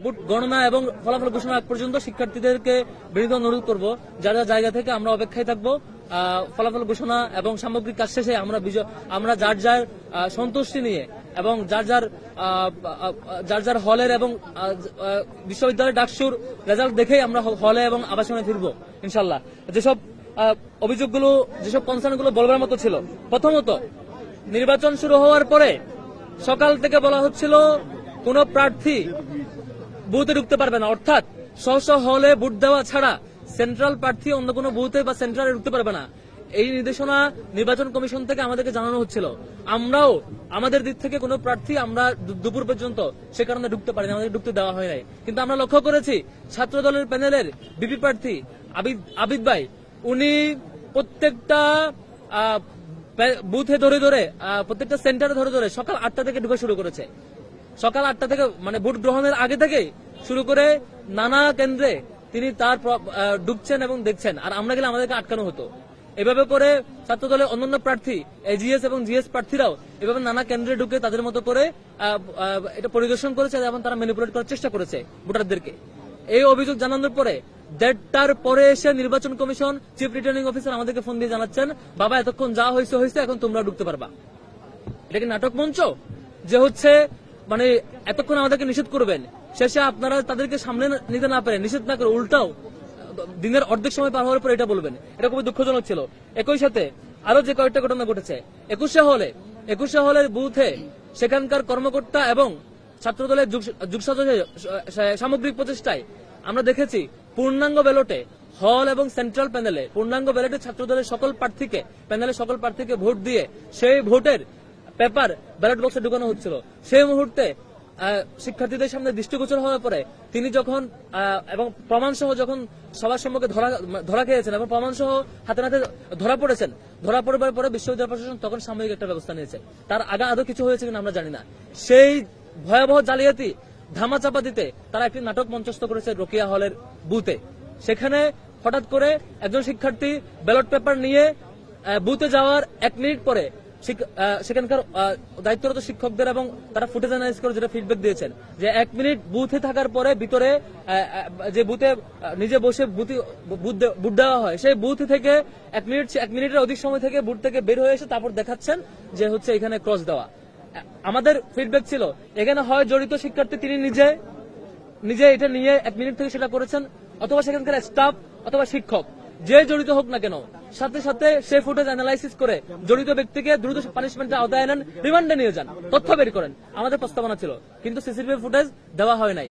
Vote গণনা এবং ফলাফল ঘোষণা আগ পর্যন্ত শিক্ষার্থীদেরকে বিনীত অনুরোধ করব, যার যার জায়গা থেকে আমরা অপেক্ষায় থাকবো। ফলাফল ঘোষণা এবং সামগ্রিক কাজ শেষে আমরা যার যার সন্তুষ্টি নিয়ে এবং যার যার হলের এবং বিশ্ববিদ্যালয়ের ডাকসুর রেজাল্ট দেখেই আমরা হলে এবং আবাসনে ফিরবো ইনশাল্লাহ। যেসব অভিযোগগুলো, যেসব কনসার্নগুলো বলবার মতো ছিল, প্রথমত নির্বাচন শুরু হওয়ার পরে সকাল থেকে বলা হচ্ছিল কোন প্রার্থী বুথে ঢুকতে পারবে না, অর্থাৎ স্ব হলে ভোট দেওয়া ছাড়া সেন্ট্রাল প্রার্থী অন্য কোনো বুথে বা সেন্ট্রালে ঢুকতে পারবে না। এই নির্দেশনা নির্বাচন কমিশন থেকে আমাদেরকে জানানো হচ্ছিল। আমরাও আমাদের দিক থেকে কোনো প্রার্থী আমরা দুপুর পর্যন্ত সে কারণে ঢুকতে পারিনি, আমাদের ঢুকতে দেওয়া হয় নাই। কিন্তু আমরা লক্ষ্য করেছি ছাত্র দলের প্যানেলের বিপি প্রার্থী আবিদ ভাই, উনি প্রত্যেকটা বুথে ধরে ধরে, প্রত্যেকটা সেন্টারে ধরে ধরে সকাল 8টা থেকে ঢুকে শুরু করেছে। সকাল 8টা থেকে মানে ভোট গ্রহণের আগে থেকে শুরু করে নানা কেন্দ্রে তিনি তার ঢুকছেন এবং দেখছেন, আর আমরা গেলে আমাদেরকে আটকানো হতো। এভাবে করে ছাত্র দলের অন্যান্য প্রার্থী এজিএস এবং জিএস প্রার্থীরাও এভাবে নানা কেন্দ্রে ঢুকে তাদের মতো করে এটা পরিদর্শন করেছে এবং তারা ম্যানিপুলেট করার চেষ্টা করেছে ভোটারদেরকে। এই অভিযোগ জানানোর পরে 1:30টার পরে এসে নির্বাচন কমিশন চিফ রিটার্নিং অফিসার আমাদেরকে ফোন দিয়ে জানাচ্ছেন, বাবা এতক্ষণ যা হয়েছে এখন তোমরা ঢুকতে পারবা। এটা কি নাটক মঞ্চ যে হচ্ছে মানে এতক্ষণ আমাদেরকে নিষেধ করবেন, শেষে আপনারা তাদেরকে সামনে নিতে না পারে নিষেধ না করে উল্টাও দিনের অর্ধেক সময় পার হওয়ার পর এটা বলবেন? এটা খুবই দুঃখজনক ছিল। একই সাথে আরো যে কয়েকটা ঘটনা ঘটেছে, 21শে হলের বুথে সেখানকার কর্মকর্তা এবং ছাত্র দলের সামগ্রিক প্রচেষ্টায় আমরা দেখেছি পূর্ণাঙ্গ ব্যালটে হল এবং সেন্ট্রাল প্যানেলে পূর্ণাঙ্গ ব্যালটে ছাত্র দলের প্যানেলের সকল প্রার্থীকে ভোট দিয়ে সেই ভোটের পেপার ব্যালট বক্সে ঢুকানো হচ্ছিল। সেই মুহূর্তে শিক্ষার্থীদের সামনে দৃষ্টিগোচর হওয়ার পরে তিনি যখন এবং প্রমাণ সহ যখন সবার সম্মুখে ধরা খেয়েছেন এবং প্রমাণ সহ হাতে নাতে ধরা পড়বার পরে বিশ্ববিদ্যালয় প্রশাসন তখন সাময়িক একটা ব্যবস্থা নিয়েছে। তার আগে আদৌ কিছু হয়েছে কিনা আমরা জানি না। সেই ভয়াবহ জালিয়াতি ধামাচাপা দিতে তারা একটি নাটক মঞ্চস্থ করেছে রোকেয়া হলের বুথে। সেখানে হঠাৎ করে একজন শিক্ষার্থী ব্যালট পেপার নিয়ে বুথে যাওয়ার 1 মিনিট পরে সেখানকার দায়িত্বরত শিক্ষকদের এবং তারা ফুটেজ অ্যানালাইজ করে যেটা ফিডব্যাক দিয়েছেন যে 1 মিনিট বুথে থাকার পরে ভিতরে যে বুথে নিজে বসে বুথ দেওয়া হয় সেই বুথ থেকে 1 মিনিটের অধিক সময় থেকে বুথ থেকে বের হয়ে এসে তারপর দেখাচ্ছেন যে হচ্ছে এখানে ক্রস দেওয়া। আমাদের ফিডব্যাক ছিল এখানে হয় জড়িত শিক্ষার্থী তিনি নিজে এটা নিয়ে 1 মিনিট থেকে সেটা করেছেন, অথবা সেখানকার স্টাফ অথবা শিক্ষক যে জড়িত হোক না কেন সাথে সাথে সে ফুটেজ অ্যানালাইসিস করে জড়িত ব্যক্তিকে দ্রুত পানিশমেন্টের আওতায় আনেন, রিমান্ডে নিয়ে যান, তথ্য বের করেন। আমাদের প্রস্তাবনা ছিল, কিন্তু সিসিটিভি ফুটেজ দেওয়া হয় নাই।